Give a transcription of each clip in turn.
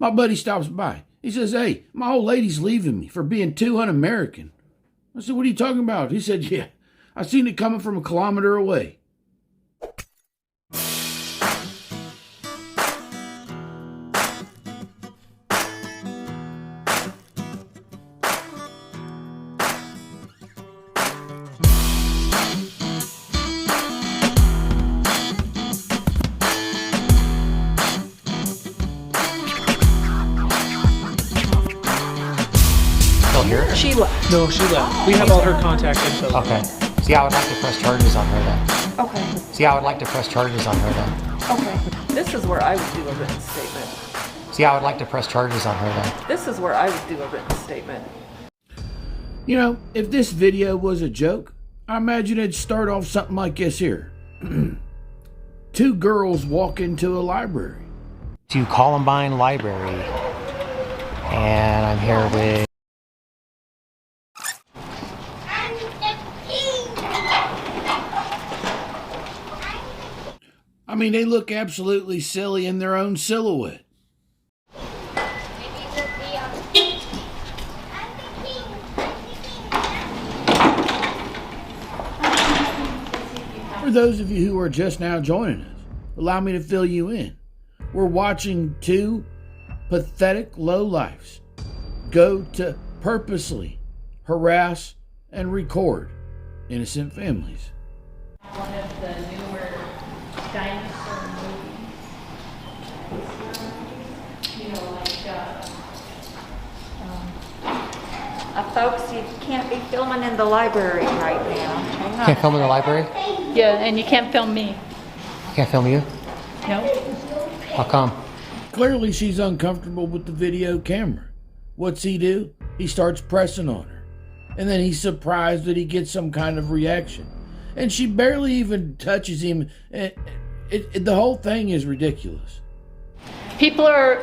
My buddy stops by. He says, hey, my old lady's leaving me for being too un-American. I said, what are you talking about? He said, yeah, I seen it coming from a kilometer away. Here? She left. No, she left. We have all her contact info. Okay. See, I would like to press charges on her then. Okay. See, I would like to press charges on her then. Okay. This is where I would do a written statement. See, I would like to press charges on her then. This is where I would do a written statement. You know, if this video was a joke, I imagine it'd start off something like this here. Two girls walk into a library. To Columbine Library. And I'm here with... I mean, they look absolutely silly in their own silhouette. For those of you who are just now joining us, allow me to fill you in. We're watching two pathetic lowlifes go to purposely harass and record innocent families. One of the newer dinosaur movies. You know, like, folks, you can't be filming in the library right now. Hang on. Can't film in the library? yeah, and you can't film me. Can't film you? No? How come? Clearly she's uncomfortable with the video camera. What's he do? He starts pressing on her. And then he's surprised that he gets some kind of reaction. And she barely even touches him. The whole thing is ridiculous. People are...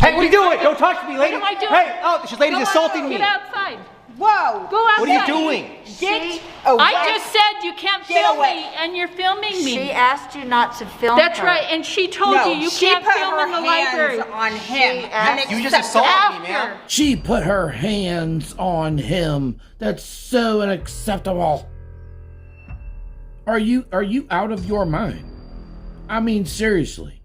Hey, what are you doing? Don't talk to me, lady. What am I doing? Hey, oh, this lady's assaulting me. Get outside. Whoa! Go outside. What are you doing? Get I just said you can't film away. me, and you're filming me. She asked you not to film That's her. right, and she told you can't film in the library. on him. You just assaulted me, man. She put her hands on him. That's so unacceptable. Are you out of your mind? I mean, seriously.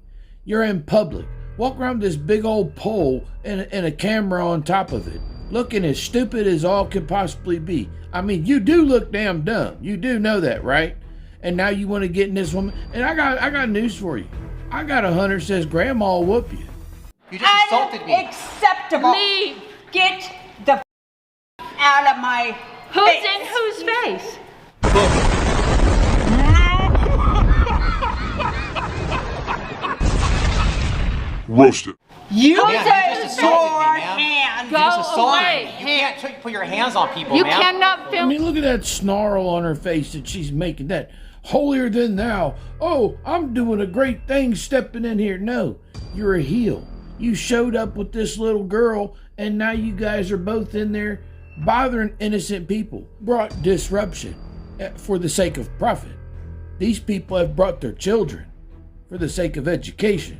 You're in public. Walk around this big old pole and a camera on top of it, looking as stupid as all could possibly be. I mean, you do look damn dumb. You do know that, right? And now you want to get in this woman. And I got news for you. I got a hunter says grandma will whoop you. You just assaulted me. Unacceptable. Leave. Get the out of my Who's face. in whose face? Roasted. You Yeah, take you just assaulted me, your ma'am. hands. Go You just assaulted away. me. You can't put your hands on people, You man. cannot I film. mean, look at that snarl on her face that she's making. That holier than thou. Oh, I'm doing a great thing stepping in here. No, you're a heel. You showed up with this little girl, and now you guys are both in there bothering innocent people. Brought disruption for the sake of profit. These people have brought their children for the sake of education.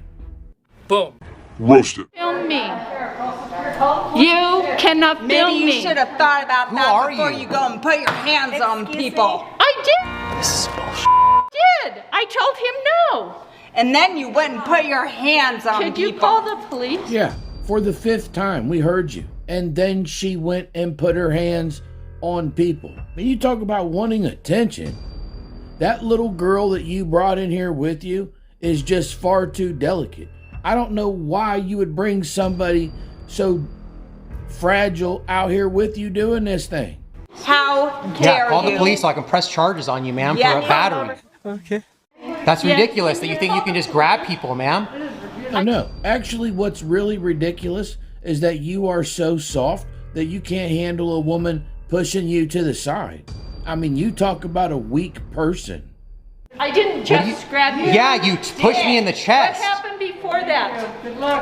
Boom. Roasted. Film me. You cannot film Maybe you me. should have thought about Who that are before you? you go and put your hands on Excuse people. me? I did. This is bullshit. Did. I told him no. And then you went and put your hands on Could people. you call the police? Yeah, for the 5th time, we heard you. And then she went and put her hands on people. I mean, you talk about wanting attention. That little girl that you brought in here with you is just far too delicate. I don't know why you would bring somebody so fragile out here with you doing this thing. How Yeah, dare call you? the police so I can press charges on you, ma'am, Yeah. for a battery. Okay. That's ridiculous that you think you can just grab people, ma'am. No, actually what's really ridiculous is that you are so soft that you can't handle a woman pushing you to the side. I mean, you talk about a weak person. I didn't What do just grab you. Yeah, you pushed me in the What chest. happened before that? Good luck.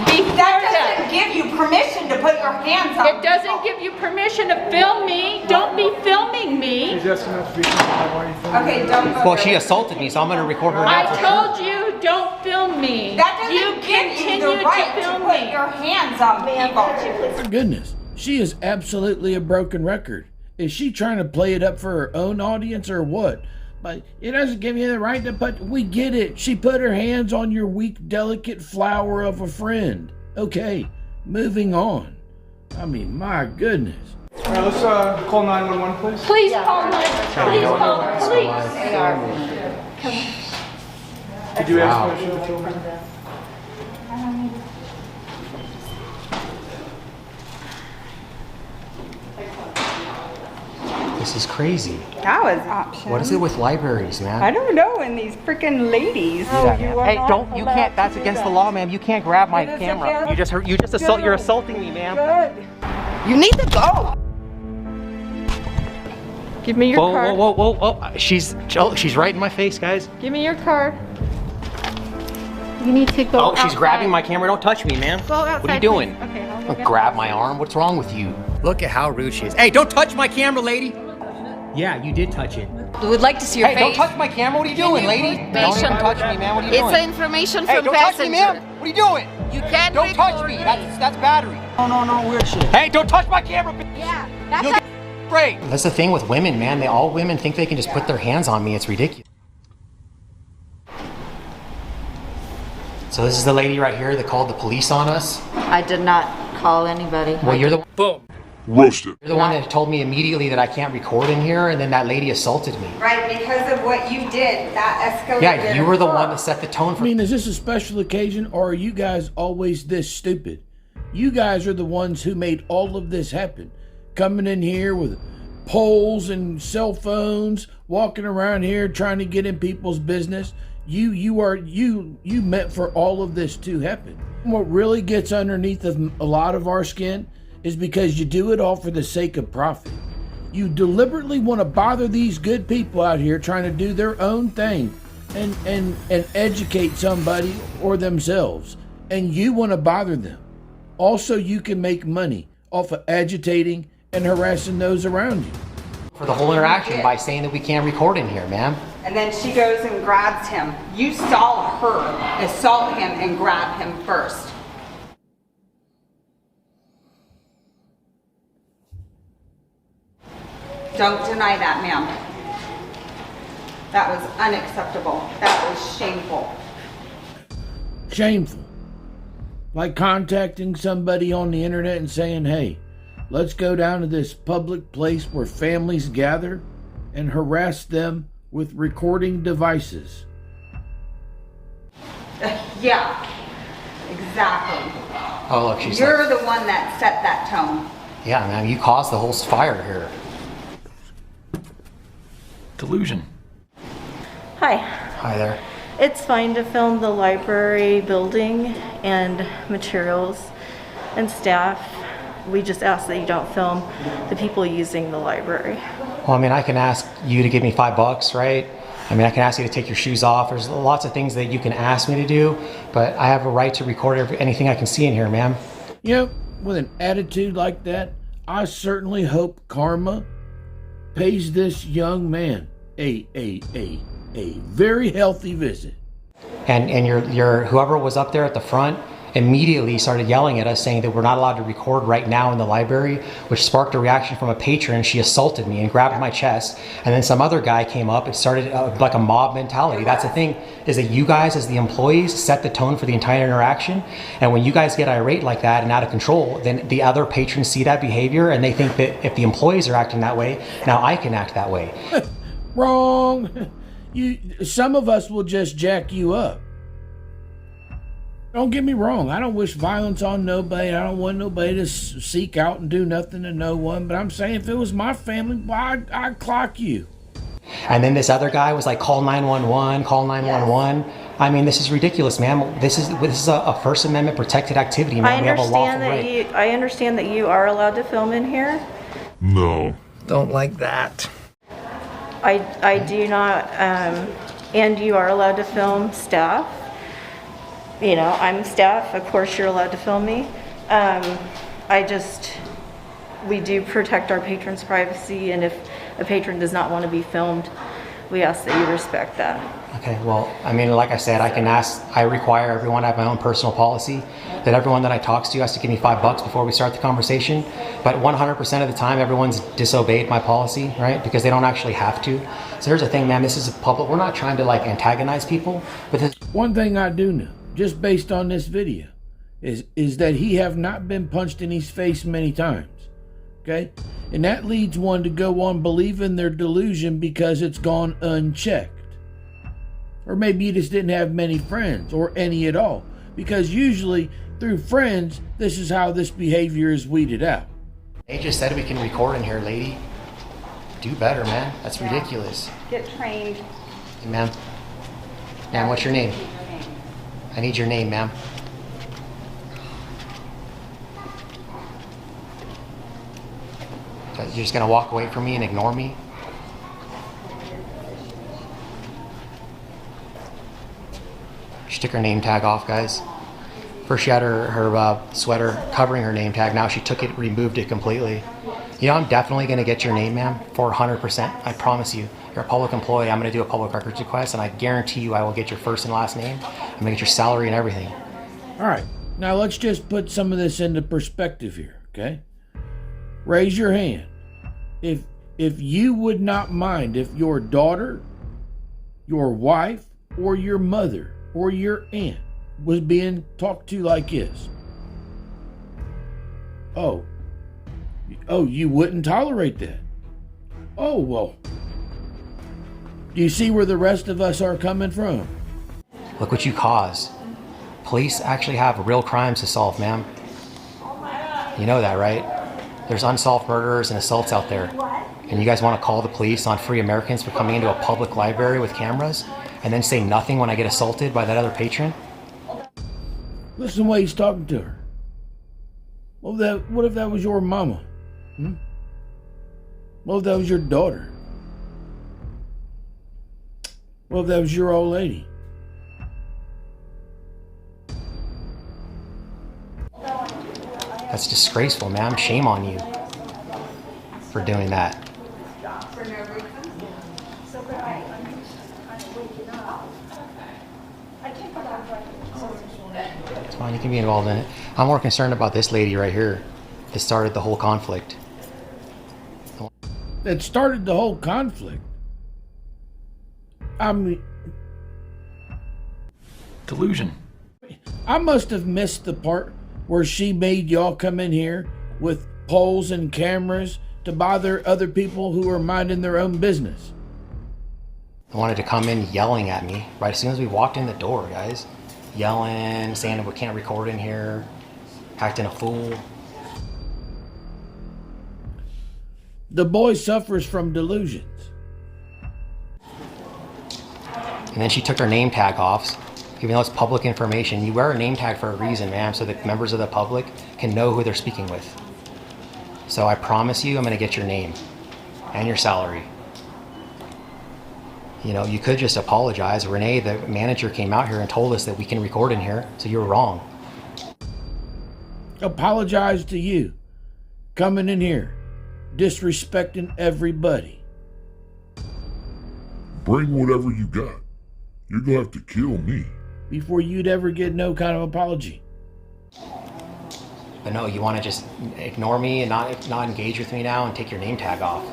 Before That that. doesn't give you permission to put your hands on It doesn't give you permission to film me. Don't be filming me. She's asking us to be why are you filming? Okay, don't go Well, there. she assaulted me, so I'm going to record her I now for sure. told you don't film me. That doesn't You give you the continue to right to film put me. your hands on people. My goodness, she is absolutely a broken record. Is she trying to play it up for her own audience or what? But it doesn't give you the right to put. We get it. She put her hands on your weak, delicate flower of a friend. Okay, moving on. I mean, my goodness. All right, let's call 911, please. Please call my, please call the police. Did you ask permission to film it? This is crazy. That was option. What is it with libraries, man? I don't know, and these freaking ladies. Hey, don't, you can't, that's against the law, ma'am. You can't grab my camera. You're assaulting me, ma'am. You need to go. Give me your Whoa, card. whoa, whoa, whoa, whoa. She's right in my face, guys. Give me your card. You need to go Oh, she's outside. grabbing my camera. Don't touch me, ma'am. Go outside. What are you doing? please. Okay, I'll go Don't get grab my arm. What's wrong with you? Look at how rude she is. Hey, don't touch my camera, lady. Yeah, you did touch it. We would like to see your Hey, face. don't touch my camera. What are you doing, lady? Don't information? even touch me, man. What are you It's doing? information Hey, from don't touch me, passenger. ma'am. What are you doing? You can't Don't touch record me. me. That's battery. No, weird shit. Hey, don't touch my camera, bitch. Yeah, that's You'll get sprayed. That's the thing with women, man. All women think they can just put their hands on me. It's ridiculous. So this is the lady right here that called the police on us. I did not call anybody. Well, you're the Boom. Roasted. one that told me immediately that I can't record in here, and then that lady assaulted me. Right, because of what you did, that escalated. Yeah, you were the her. one that set the tone I for mean, is this a special occasion or are you guys always this stupid? You guys are the ones who made all of this happen. Coming in here with poles and cell phones, walking around here trying to get in people's business. You meant for all of this to happen. What really gets underneath of a lot of our skin is because you do it all for the sake of profit. You deliberately want to bother these good people out here trying to do their own thing and educate somebody or themselves. And you want to bother them. Also, you can make money off of agitating and harassing those around you. the whole interaction by saying that we can't record in here, ma'am. And then she goes and grabs him. You saw her assault him and grab him first. Don't deny that, ma'am. That was unacceptable. That was shameful. Shameful. Like contacting somebody on the internet and saying, hey, let's go down to this public place where families gather and harass them with recording devices. Yeah, exactly. Oh, look, she's You're like, the one that set that tone. yeah, man, you caused the whole fire here. Delusion. Hi. Hi there. It's fine to film the library building and materials and staff. We just ask that you don't film the people using the library. Well, I mean, I can ask you to give me $5, right? I mean, I can ask you to take your shoes off. There's lots of things that you can ask me to do, but I have a right to record anything I can see in here, ma'am. You know, with an attitude like that, I certainly hope karma pays this young man a very healthy visit. And your whoever was up there at the front immediately started yelling at us saying that we're not allowed to record right now in the library, which sparked a reaction from a patron. She assaulted me and grabbed my chest, and then some other guy came up. It started like a mob mentality. That's the thing, is that you guys as the employees set the tone for the entire interaction, and when you guys get irate like that and out of control, then the other patrons see that behavior and they think that if the employees are acting that way, now I can act that way. Wrong. Some of us will just jack you up. Don't get me wrong. I don't wish violence on nobody. I don't want nobody to seek out and do nothing to no one. But I'm saying if it was my family, why I'd clock you. And then this other guy was like, call 911, call 911. I mean, this is ridiculous, ma'am. This is a First Amendment protected activity, ma'am. We have a lawful right. I understand that you are allowed to film in here. No. Don't like that. I do not, and you are allowed to film staff. You know, I'm staff, of course you're allowed to film me. We do protect our patrons' privacy, and if a patron does not want to be filmed, we ask that you respect that. Okay, well, I mean, like I said, I require everyone, I have my own personal policy that everyone that I talk to has to give me $5 before we start the conversation. But 100% of the time, everyone's disobeyed my policy, right? Because they don't actually have to. So here's the thing, man, this is a public, we're not trying to like antagonize people, but this. One thing I do know, just based on this video, is that he have not been punched in his face many times. Okay? And that leads one to go on believing their delusion because it's gone unchecked. Or maybe you just didn't have many friends or any at all. Because usually through friends, this is how this behavior is weeded out. They just said we can record in here, lady. Do better, man. That's ridiculous. Get trained. Hey, ma'am. Ma'am, what's your name? I need your name, ma'am. You're just gonna walk away from me and ignore me? She took her name tag off, guys. First she had her sweater covering her name tag. Now she took it, removed it completely. You know, I'm definitely gonna get your name, ma'am, 400%. I promise you. You're a public employee. I'm gonna do a public records request, and I guarantee you I will get your first and last name. I'm gonna get your salary and everything. All right, now let's just put some of this into perspective here, okay? Raise your hand if you would not mind if your daughter, your wife, or your mother, or your aunt was being talked to like this. Oh, you wouldn't tolerate that. Oh, well, do you see where the rest of us are coming from? Look what you caused. Police actually have real crimes to solve, ma'am. You know that, right? There's unsolved murders and assaults out there. And you guys want to call the police on free Americans for coming into a public library with cameras and then say nothing when I get assaulted by that other patron? Listen to the way he's talking to her. What if that was your mama? What if that was your daughter? What if that was your old lady? That's disgraceful, ma'am. Shame on you for doing that. It's fine, you can be involved in it. I'm more concerned about this lady right here that started the whole conflict. That started the whole conflict. I mean, Delusion. I must have missed the part where she made y'all come in here with poles and cameras to bother other people who are minding their own business. I wanted to come in yelling at me right as soon as we walked in the door, guys. Yelling, saying that we can't record in here, acting a fool. The boy suffers from delusions. And then she took her name tag off, even though it's public information. You wear a name tag for a reason, ma'am, so that members of the public can know who they're speaking with. So I promise you, I'm gonna get your name and your salary. You know, you could just apologize. Renee, the manager, came out here and told us that we can record in here, so you were wrong. Apologize to you. Coming in here, disrespecting everybody. Bring whatever you got. You're gonna have to kill me. Before you'd ever get no kind of apology. But no, you want to just ignore me and not engage with me now and take your name tag off.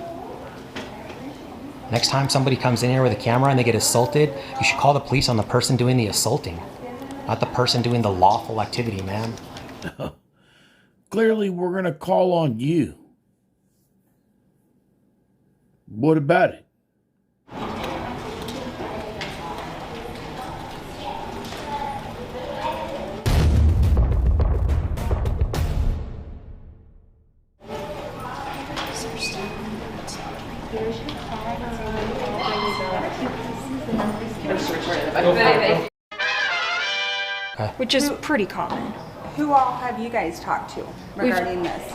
Next time somebody comes in here with a camera and they get assaulted, you should call the police on the person doing the assaulting, not the person doing the lawful activity, man. Clearly, we're going to call on you. What about it? Which is pretty common. Who all have you guys talked to regarding this?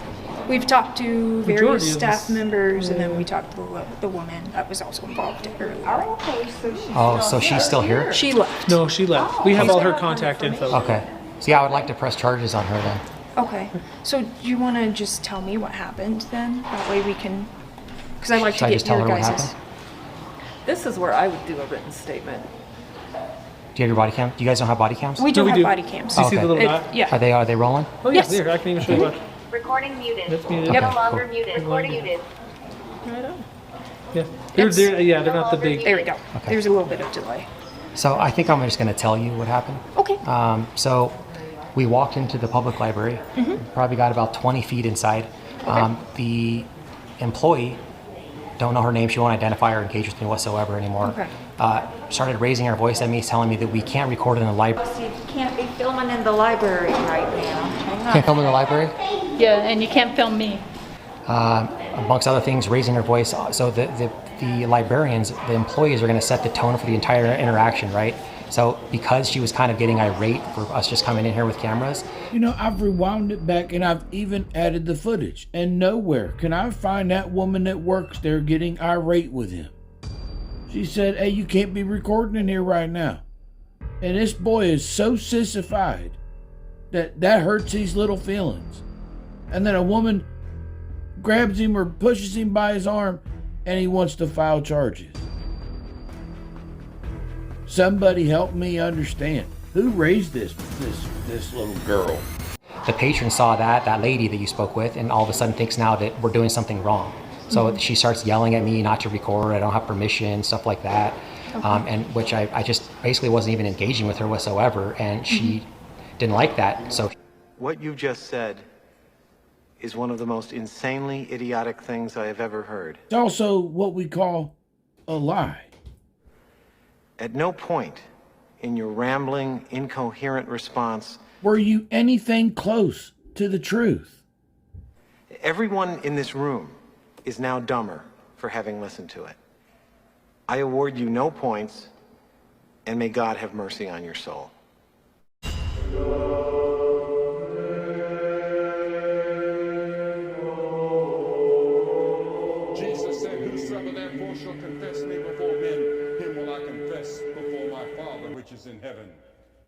We've talked to various Majority of staff us. members, and then we talked to the woman that was also involved earlier. Oh, okay, so she's Oh, so she's still here? She left. No, she left. We have all her contact info. Okay. So yeah, I would like to press charges on her then. Okay. So do you want to just tell me what happened then? That way we can, because I'd like Should to I get just tell your her what guys'. happened? This is where I would do a written statement. Do you have your body cam? Do you guys don't have body cams? We do we have do. body cams. Do you see the little dot? Yeah. Are they rolling? Oh, yeah. Yes. Here, I can even show you what. Recording muted. That's muted. Okay, No longer cool. muted. Recording muted. Right on. Yeah. Yes. They're not the big. There we go. Okay. There's a little bit of delay. So I think I'm just going to tell you what happened. Okay. So we walked into the public library, probably got about 20 feet inside. The employee, don't know her name, she won't identify or engage with me whatsoever anymore, Okay. started raising her voice at me, telling me that we can't record in the library. You can't be filming in the library right now. Hang on. Can't film in the library? Yeah, and you can't film me. Amongst other things, raising her voice. So the librarians, the employees are going to set the tone for the entire interaction, right? So because she was kind of getting irate for us just coming in here with cameras. You know, I've rewound it back and I've even added the footage, and nowhere can I find that woman that works there getting irate with him. She said, hey, you can't be recording in here right now. And this boy is so sissified that hurts his little feelings. And then a woman grabs him or pushes him by his arm and he wants to file charges. Somebody help me understand. Who raised this little girl? The patron saw that lady that you spoke with, and all of a sudden thinks now that we're doing something wrong. So she starts yelling at me not to record, I don't have permission, stuff like that. And which I just basically wasn't even engaging with her whatsoever, and she didn't like that. So what you just said is one of the most insanely idiotic things I have ever heard. It's also what we call a lie. At no point in your rambling, incoherent response were you anything close to the truth. Everyone in this room is now dumber for having listened to it. I award you no points, and may God have mercy on your soul. Jesus said, whosoever therefore shall confess me before men, him will I confess before my Father which is in heaven.